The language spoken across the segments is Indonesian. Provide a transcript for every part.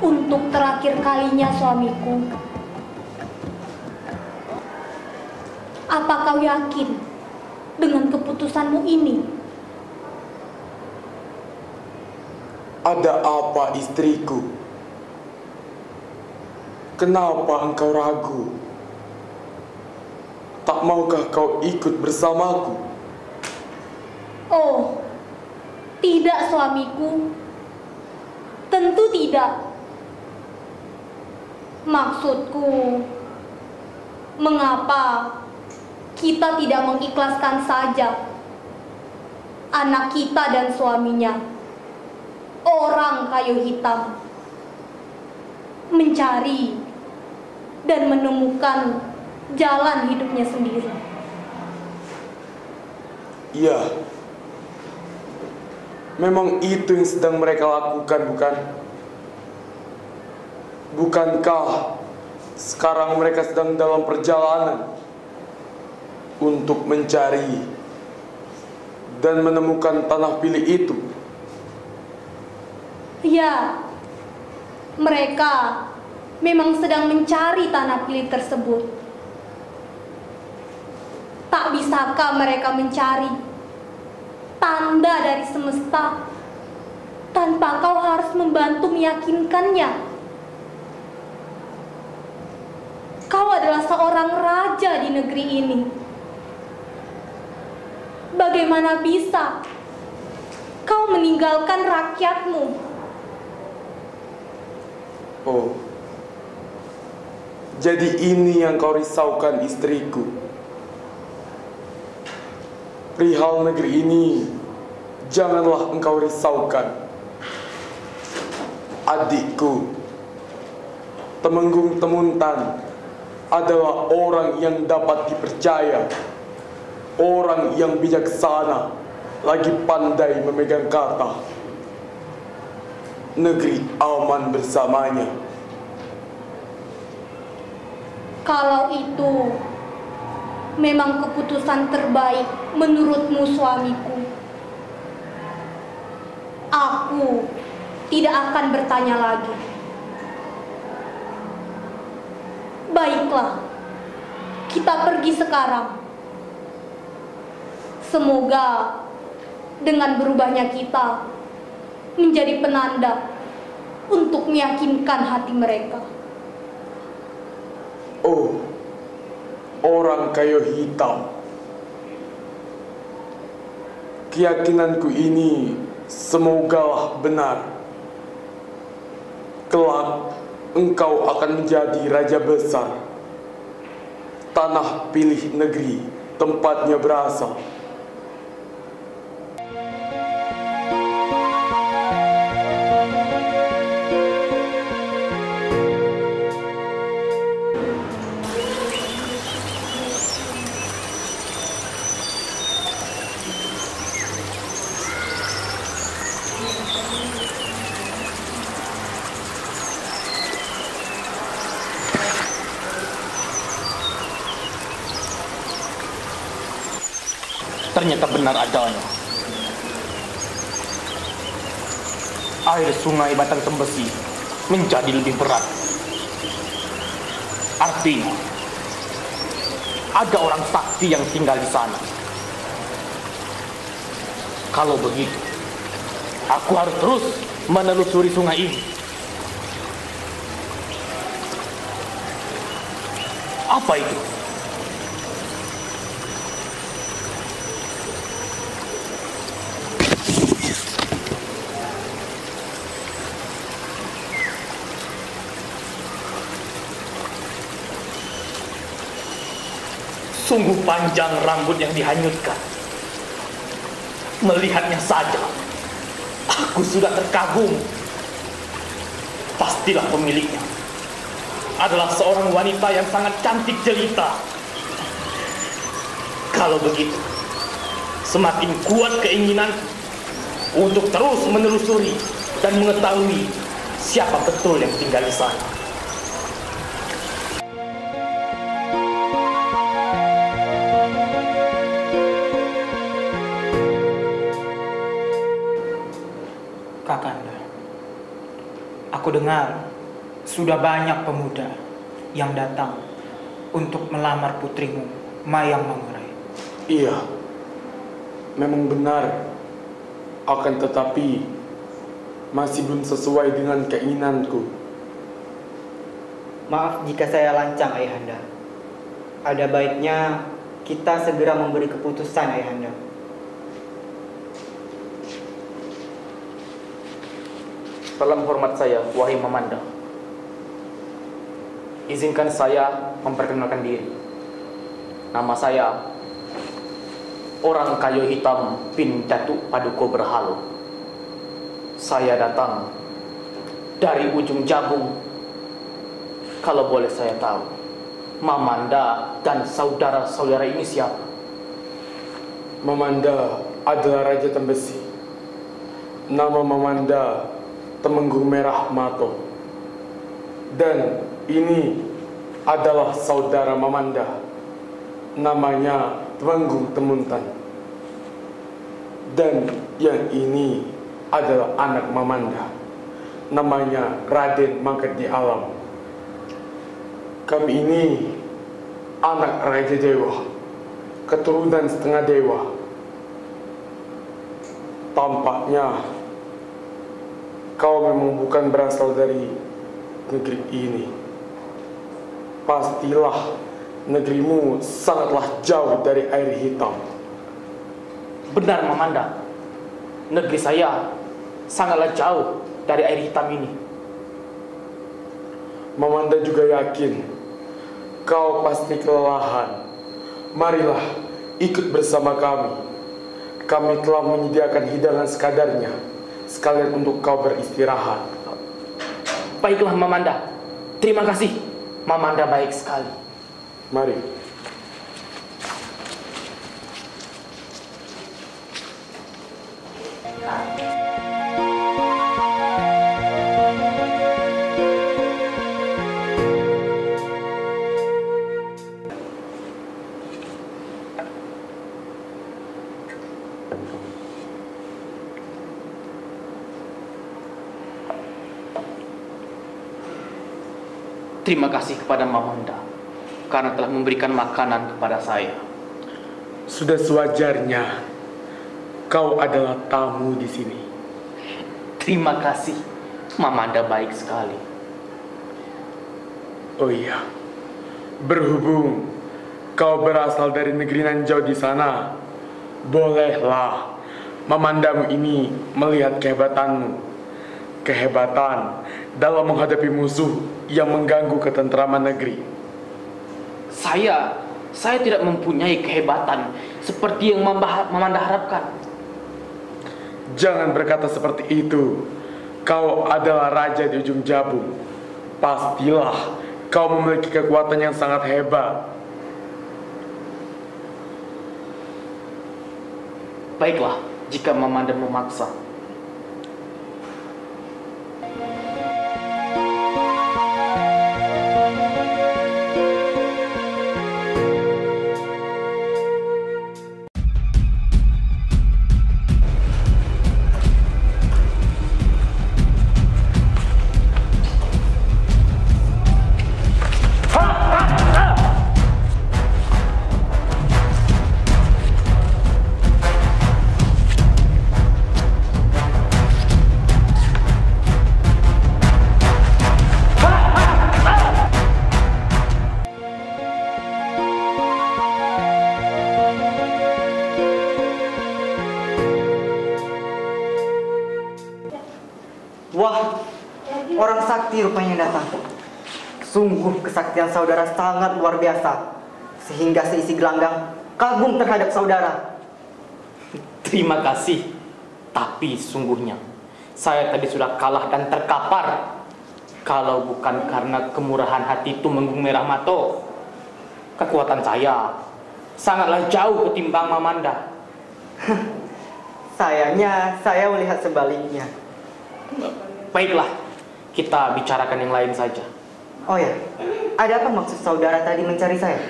Untuk terakhir kalinya, suamiku. Apa kau yakin dengan keputusanmu ini? Ada apa, istriku? Kenapa engkau ragu? Tak maukah kau ikut bersamaku? Oh, tidak, suamiku. Tentu tidak. Maksudku, mengapa kita tidak mengikhlaskan saja anak kita dan suaminya, orang kayu hitam, mencari dan menemukan jalan hidupnya sendiri? Iya, memang itu yang sedang mereka lakukan, bukan? Bukankah sekarang mereka sedang dalam perjalanan untuk mencari dan menemukan tanah pilih itu? Ya, mereka memang sedang mencari tanah pilih tersebut. Tak bisakah mereka mencari tanda dari semesta tanpa kau harus membantu meyakinkannya? Kau adalah seorang raja di negeri ini. Bagaimana bisa kau meninggalkan rakyatmu? Oh, jadi ini yang kau risaukan, istriku. Perihal negeri ini, janganlah engkau risaukan. Adikku, Temenggung Temuntan adalah orang yang dapat dipercaya, orang yang bijaksana, lagi pandai memegang kata. Negeri aman bersamanya. Kalau itu memang keputusan terbaik menurutmu, suamiku, aku tidak akan bertanya lagi. Baiklah, kita pergi sekarang. Semoga dengan berubahnya kita menjadi penanda untuk meyakinkan hati mereka. Oh, orang kayu hitam. Keyakinanku ini semogalah benar. Kelak engkau akan menjadi raja besar. Tanah pilih negeri tempatnya berasal. Ternyata benar adanya. Air sungai Batang Tembesi menjadi lebih berat. Artinya, ada orang sakti yang tinggal di sana. Kalau begitu, aku harus terus menelusuri sungai ini. Apa itu? Sungguh panjang rambut yang dihanyutkan. Melihatnya saja, aku sudah terkagum. Pastilah pemiliknya adalah seorang wanita yang sangat cantik jelita. Kalau begitu, semakin kuat keinginanku untuk terus menelusuri dan mengetahui siapa betul yang tinggal di sana. Kakanda, aku dengar sudah banyak pemuda yang datang untuk melamar putrimu, Mayang Manggarai. Iya, memang benar. Akan tetapi, masih belum sesuai dengan keinginanku. Maaf jika saya lancang, Ayahanda. Ada baiknya kita segera memberi keputusan, Ayahanda. Salam hormat saya, wahai Mamanda. Izinkan saya memperkenalkan diri. Nama saya Orang Kayu Hitam bin Datuk Paduka Berhala. Saya datang dari ujung Jabung. Kalau boleh saya tahu, Mamanda dan saudara-saudara ini siapa? Mamanda adalah Raja Tembesi. Nama Mamanda Temenggung Merah Mato. Dan ini adalah saudara Mamanda. Namanya Temenggung Temuntan. Dan yang ini adalah anak Mamanda. Namanya Raden Mangkat di Alam. Kami ini anak Raja Dewa, keturunan setengah dewa. Tampaknya kau memang bukan berasal dari negeri ini. Pastilah negerimu sangatlah jauh dari air hitam. Benar, Mamanda. Negeri saya sangatlah jauh dari air hitam ini. Mamanda juga yakin kau pasti kelelahan. Marilah ikut bersama kami. Kami telah menyediakan hidangan sekadarnya, sekalian untuk kau beristirahat. Baiklah, Mamanda. Terima kasih. Mamanda baik sekali. Mari. Terima kasih kepada Mamanda karena telah memberikan makanan kepada saya. Sudah sewajarnya kau adalah tamu di sini. Terima kasih. Mamanda baik sekali. Oh iya, berhubung kau berasal dari negeri nan jauh di sana, bolehlah Mamandamu ini melihat kehebatanmu. Kehebatan dalam menghadapi musuh yang mengganggu ketentraman negeri. Saya tidak mempunyai kehebatan seperti yang Mamanda harapkan. Jangan berkata seperti itu. Kau adalah raja di ujung Jabung. Pastilah kau memiliki kekuatan yang sangat hebat. Baiklah, jika Mamanda memaksa. Wah, orang sakti rupanya yang datang. Sungguh kesaktian saudara sangat luar biasa, sehingga seisi gelanggang kagum terhadap saudara. Terima kasih. Tapi sungguhnya saya tadi sudah kalah dan terkapar. Kalau bukan karena kemurahan hati Tumenggung Merahmato, kekuatan saya sangatlah jauh ketimbang Mamanda. Sayangnya saya melihat sebaliknya. Baiklah, kita bicarakan yang lain saja. Oh ya, ada apa maksud saudara tadi mencari saya?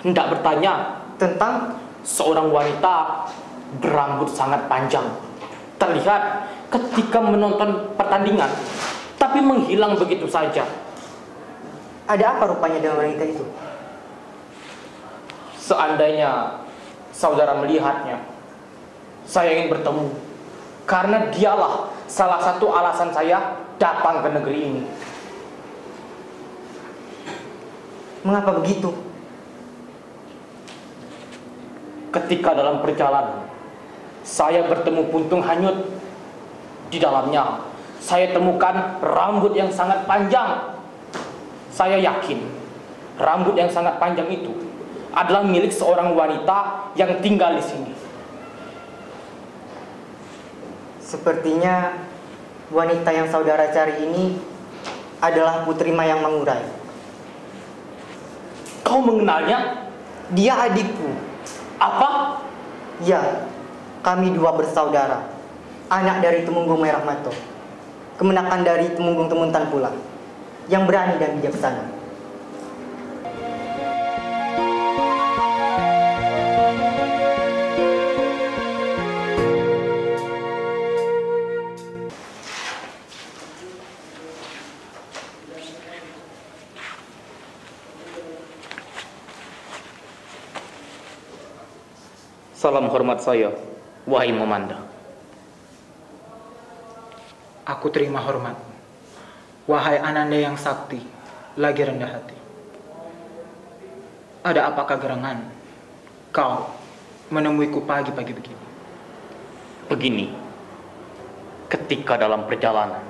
Hendak bertanya Tentang seorang wanita berambut sangat panjang, terlihat ketika menonton pertandingan, tapi menghilang begitu saja. ada apa rupanya dengan wanita itu? Seandainya saudara melihatnya, saya ingin bertemu, karena dialah salah satu alasan saya datang ke negeri ini. Mengapa begitu? Ketika dalam perjalanan, saya bertemu puntung hanyut. Di dalamnya, saya temukan rambut yang sangat panjang. Saya yakin, rambut yang sangat panjang itu adalah milik seorang wanita yang tinggal di sini. Sepertinya wanita yang saudara cari ini adalah Putri Mayang Mangurai. Kau mengenalnya? Dia adikku. Apa? Ya, kami dua bersaudara, anak dari Tumenggung Merahmato, kemenakan dari Tumenggung Temuntan pula, yang berani dan bijaksana. Salam hormat saya, wahai Mamanda. Aku terima hormat, wahai Ananda yang sakti, lagi rendah hati. Ada apakah gerangan kau menemuiku pagi-pagi begini? Begini, ketika dalam perjalanan,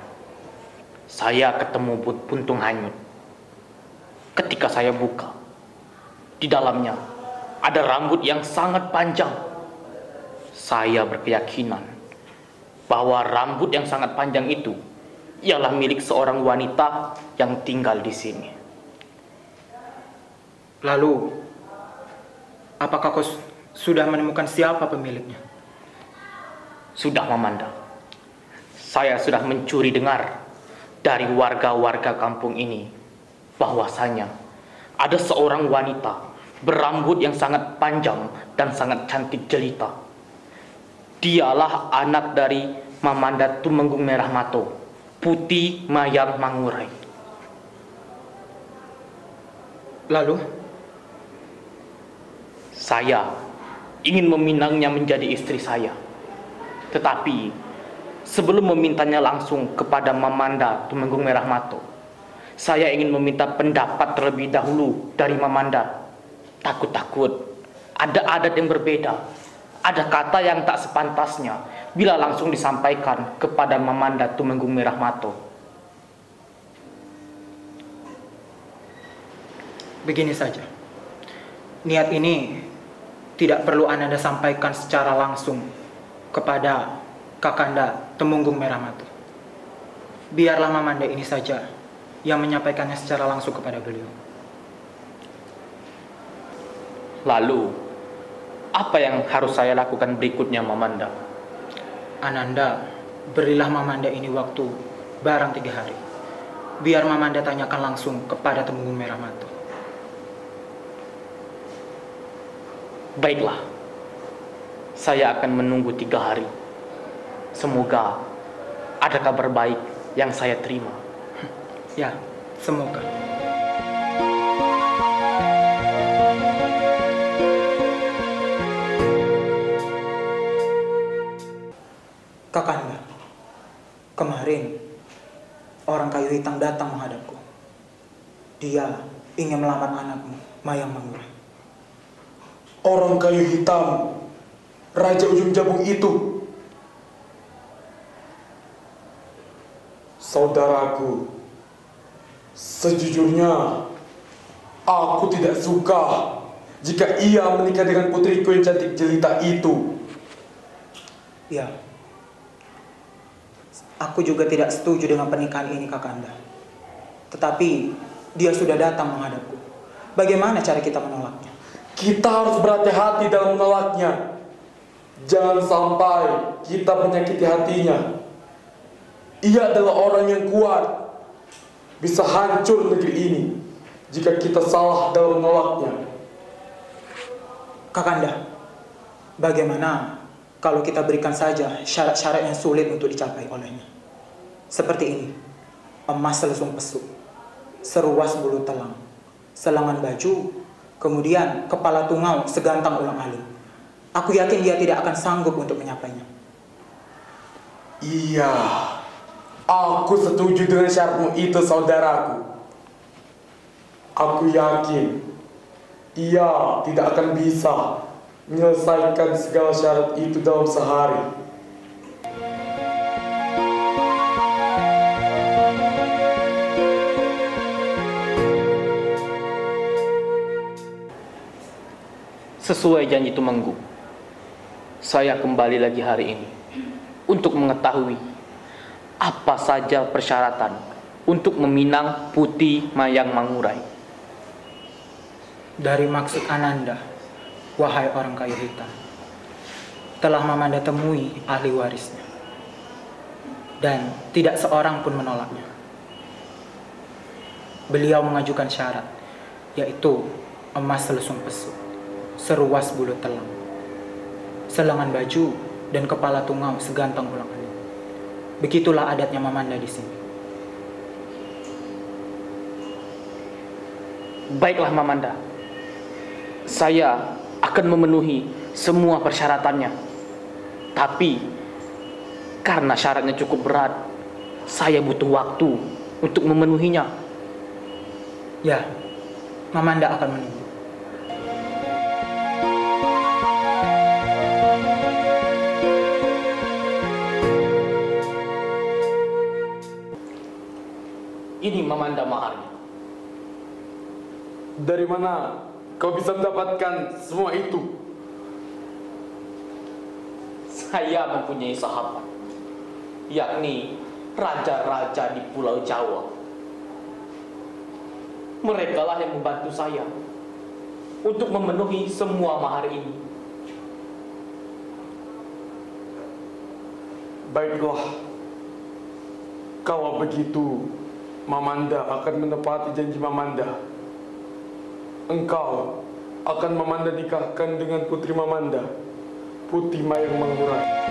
saya ketemu puntung hanyut. Ketika saya buka, di dalamnya ada rambut yang sangat panjang. Saya berkeyakinan bahwa rambut yang sangat panjang itu ialah milik seorang wanita yang tinggal di sini. Lalu, apakah kau sudah menemukan siapa pemiliknya? Sudah, Mamanda. Saya sudah mencuri dengar dari warga-warga kampung ini bahwasanya ada seorang wanita berambut yang sangat panjang dan sangat cantik jelita. Dialah anak dari Mamanda Tumenggung Merahmato, Putri Mayang Mangurai. Lalu, saya ingin meminangnya menjadi istri saya. Tetapi sebelum memintanya langsung kepada Mamanda Tumenggung Merahmato, saya ingin meminta pendapat terlebih dahulu dari Mamanda. Takut-takut ada adat yang berbeda, ada kata yang tak sepantasnya bila langsung disampaikan kepada Mamanda Tumenggung Merahmato. begini saja. Niat ini tidak perlu Ananda sampaikan secara langsung kepada Kakanda Tumenggung Merahmato. Biarlah Mamanda ini saja yang menyampaikannya secara langsung kepada beliau. Lalu, apa yang harus saya lakukan berikutnya, Mamanda? Ananda, berilah Mamanda ini waktu barang 3 hari. Biar Mamanda tanyakan langsung kepada Tumenggung Merahmato. Baiklah, saya akan menunggu 3 hari. Semoga ada kabar baik yang saya terima. Ya, semoga. Kakanda, kemarin orang kayu hitam datang menghadapku. Dia ingin melamar anakmu, Mayang Mangurai. Orang kayu hitam, Raja Ujung Jabung itu. Saudaraku, sejujurnya aku tidak suka jika ia menikah dengan putriku yang cantik jelita itu. Ya, aku juga tidak setuju dengan pernikahan ini, Kakanda. Tetapi dia sudah datang menghadapku. Bagaimana cara kita menolaknya? Kita harus berhati-hati dalam menolaknya. Jangan sampai kita menyakiti hatinya. Ia adalah orang yang kuat. Bisa hancur negeri ini jika kita salah dalam menolaknya. Kakanda, bagaimana kalau kita berikan saja syarat-syarat yang sulit untuk dicapai olehnya? Seperti ini, emas selesung pesuk, seruas bulu telang, selangan baju, kemudian kepala tungau segantang ulang-alik. Aku yakin dia tidak akan sanggup untuk menyapainya. Iya, aku setuju dengan syaratmu itu, saudaraku. Aku yakin ia tidak akan bisa menyelesaikan segala syarat itu dalam sehari. Sesuai janji Tumenggung, saya kembali lagi hari ini untuk mengetahui apa saja persyaratan untuk meminang Putih Mayang Mangurai. Dari maksud Ananda, wahai orang kayu hitam, telah Mamanda temui ahli warisnya, dan tidak seorang pun menolaknya. Beliau mengajukan syarat, yaitu emas selesung pesuk, seruas bulu telang, selangan baju, dan kepala tungau segantang ulang-alik. Begitulah adatnya Mamanda di sini. Baiklah Mamanda, saya akan memenuhi semua persyaratannya. Tapi karena syaratnya cukup berat, saya butuh waktu untuk memenuhinya. Ya, Mamanda akan menunggu. Ini Mamanda maharnya. Dari mana kau bisa mendapatkan semua itu? Saya mempunyai sahabat, yakni raja-raja di Pulau Jawa. Mereka lah yang membantu saya untuk memenuhi semua mahar ini. Baiklah, kalau begitu Mamanda akan menepati janji Mamanda. Engkau akan Mamanda nikahkan dengan putri Mamanda, Putih Mayang Mangurai.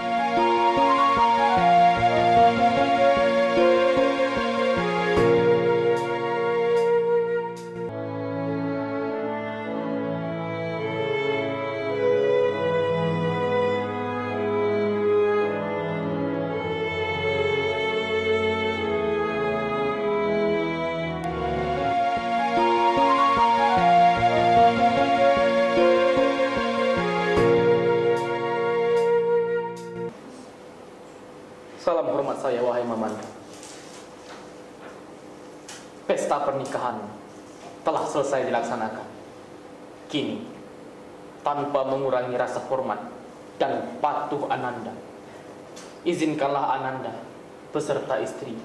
Salam hormat saya, wahai Mamanda. Pesta pernikahan telah selesai dilaksanakan. Kini, tanpa mengurangi rasa hormat dan patuh Ananda, izinkanlah Ananda beserta istri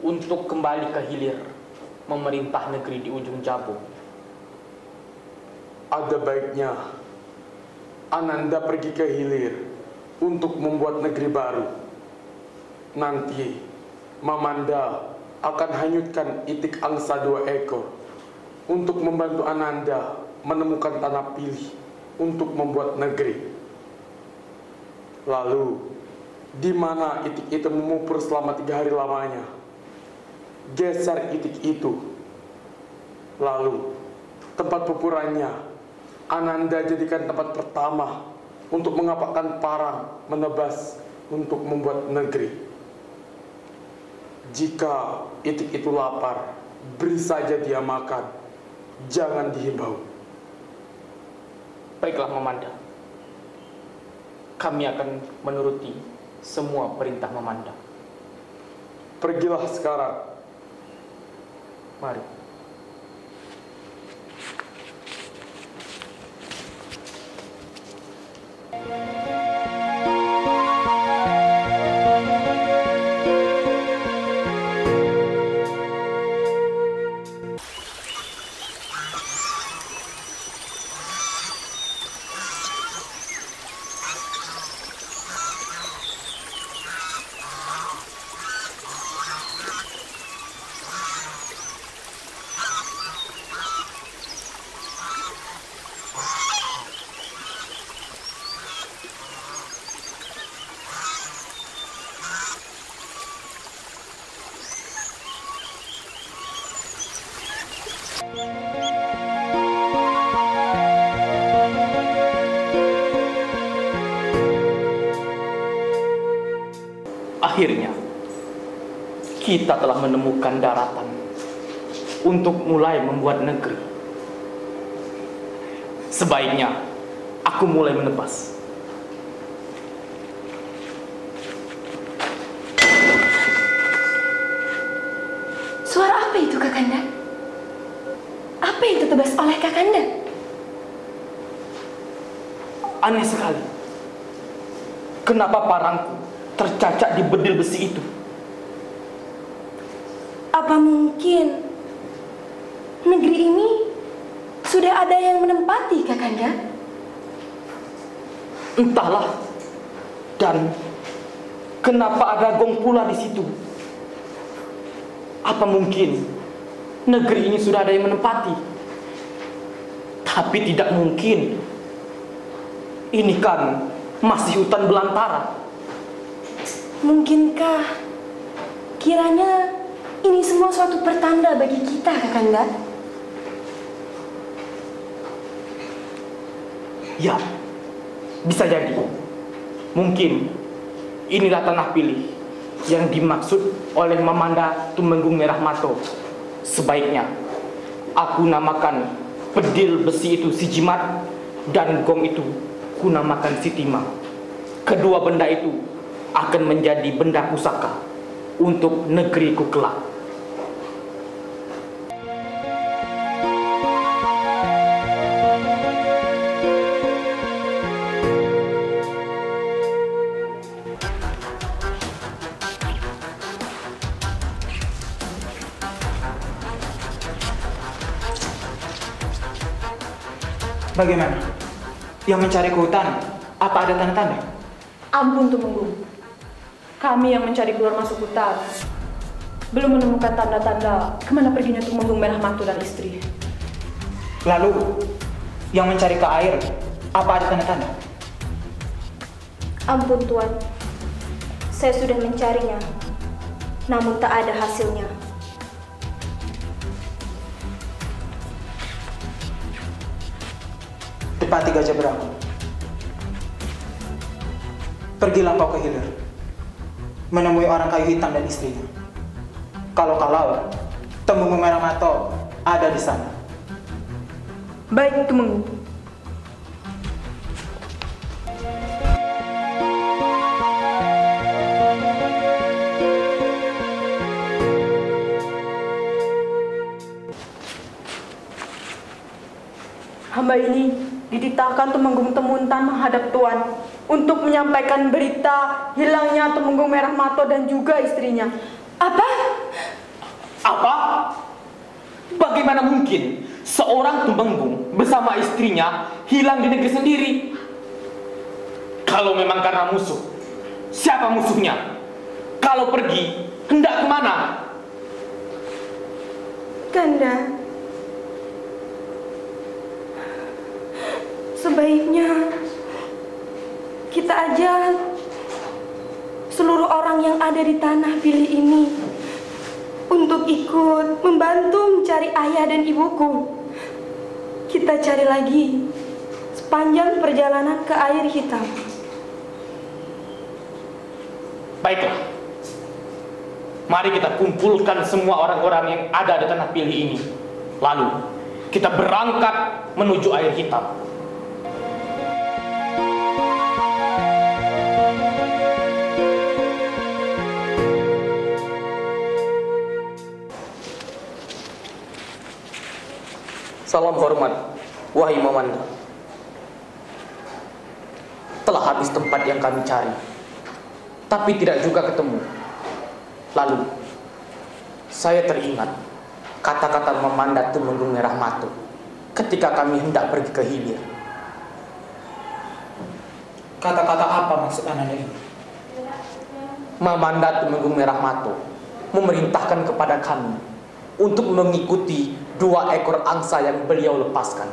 untuk kembali ke hilir memerintah negeri di ujung Jabung. Ada baiknya Ananda pergi ke hilir untuk membuat negeri baru. Nanti Mamanda akan hanyutkan itik angsa 2 ekor untuk membantu Ananda menemukan tanah pilih untuk membuat negeri. Lalu, di mana itik itu memupur selama 3 hari lamanya, geser itik itu. Lalu, tempat pupurannya Ananda jadikan tempat pertama untuk mengapakkan parang menebas untuk membuat negeri. Jika itik itu lapar, beri saja dia makan, jangan dihimbau. Baiklah Mamanda, kami akan menuruti semua perintah Mamanda. Pergilah sekarang. Mari. Akhirnya, kita telah menemukan daratan untuk mulai membuat negeri. Sebaiknya, aku mulai menebas. Suara apa itu, Kakanda? Apa yang ditebas oleh Kakanda? Aneh sekali. Kenapa parangku tercacak di bedil besi itu? Apa mungkin negeri ini sudah ada yang menempati, Kakanda? Entahlah. Dan kenapa ada gong pula di situ? Apa mungkin negeri ini sudah ada yang menempati? Tapi tidak mungkin. Ini kan masih hutan belantara. Mungkinkah kiranya ini semua suatu pertanda bagi kita, Kakanda? Ya, bisa jadi. Mungkin inilah tanah pilih yang dimaksud oleh Mamanda Tumenggung Merahmato. Sebaiknya aku namakan bedil besi itu si Jimat dan gong itu ku namakan si Timah. Kedua benda itu akan menjadi benda pusaka untuk negeriku kelak. Bagaimana? Yang mencari ke hutan, apa ada tanda-tanda? Ampun Tumenggung, kami yang mencari keluar masuk hutan belum menemukan tanda-tanda kemana perginya Tumenggung Merahmato dan istri. Lalu, yang mencari ke air, apa ada tanda-tanda? Ampun Tuan, saya sudah mencarinya, namun tak ada hasilnya. Tepati Gajah Berang. Pergilah kau ke hilir, menemui orang kayu hitam dan istrinya. Kalau-kalau Tumenggung Merahmato ada di sana. Baik Tumenggung. Hamba ini dititahkan Tumenggung Temuntan menghadap Tuan untuk menyampaikan berita hilangnya Tumenggung Merahmato dan juga istrinya. Apa? Apa? Bagaimana mungkin seorang Tumenggung bersama istrinya hilang di negeri sendiri? Kalau memang karena musuh, siapa musuhnya? Kalau pergi, hendak kemana? Kanda, sebaiknya kita ajak seluruh orang yang ada di tanah pilih ini untuk ikut membantu mencari ayah dan ibuku. Kita cari lagi sepanjang perjalanan ke air hitam. Baiklah. Mari kita kumpulkan semua orang-orang yang ada di tanah pilih ini. Lalu kita berangkat menuju air hitam. Salam hormat, wahai Mamanda. Telah habis tempat yang kami cari, tapi tidak juga ketemu. Lalu, saya teringat kata-kata Mamanda Tumenggung Merahmato ketika kami hendak pergi ke hilir. Kata-kata apa maksud Ananda ini? Mamanda Tumenggung Merahmato memerintahkan kepada kami untuk mengikuti 2 ekor angsa yang beliau lepaskan.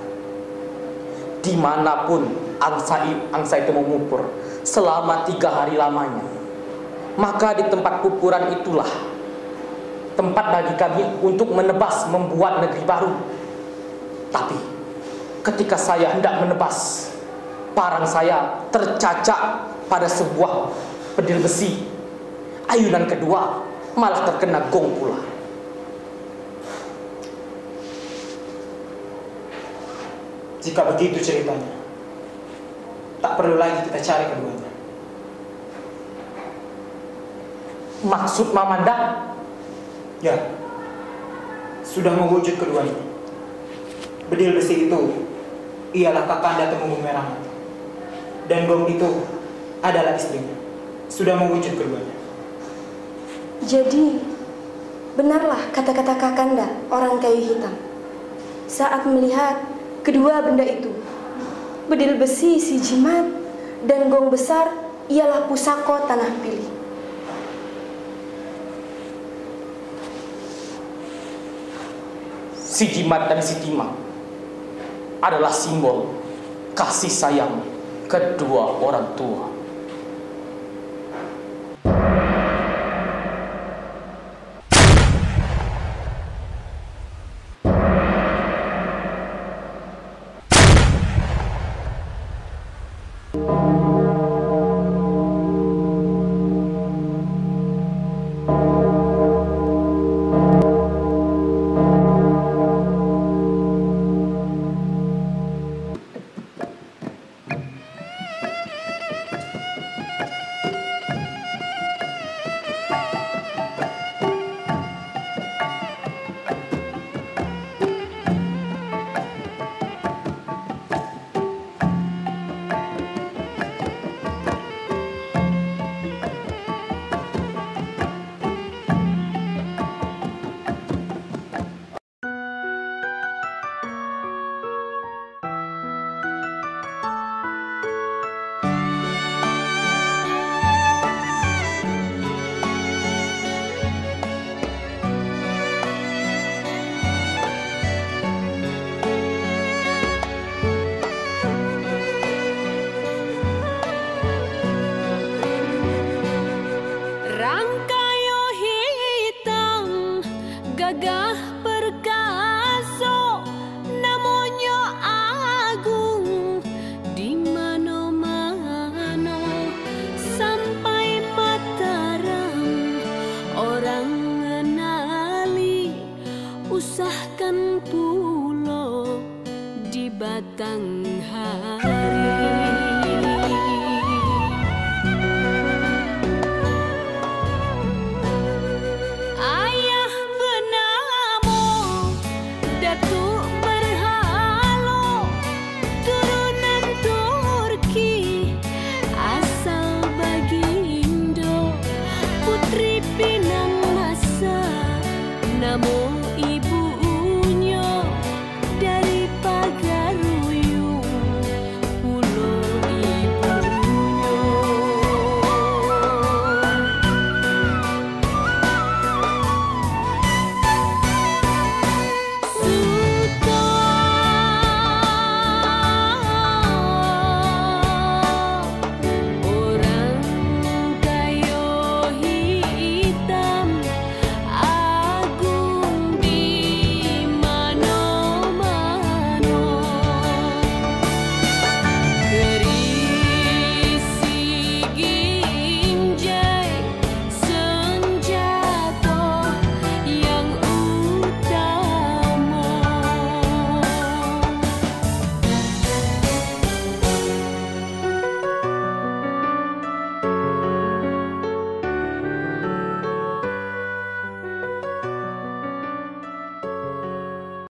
Dimanapun angsa itu memupur selama 3 hari lamanya, maka di tempat pupuran itulah tempat bagi kami untuk menebas membuat negeri baru. Tapi ketika saya hendak menebas, parang saya tercacak pada sebuah bedil besi. ayunan kedua malah terkena gong pula. Jika begitu ceritanya, tak perlu lagi kita cari keduanya. Maksud Mamanda? Ya, sudah mewujud keduanya. Bedil besi itu ialah Kakanda Temunggung Merahmata, dan gong itu adalah istrinya. Sudah mewujud keduanya. Jadi, benarlah kata-kata Kakanda, orang kayu hitam. Saat melihat kedua benda itu, bedil besi si jimat dan gong besar ialah pusako tanah pilih. Si jimat dan si timang adalah simbol kasih sayang kedua orang tua. Usahkan pulo di batang hari.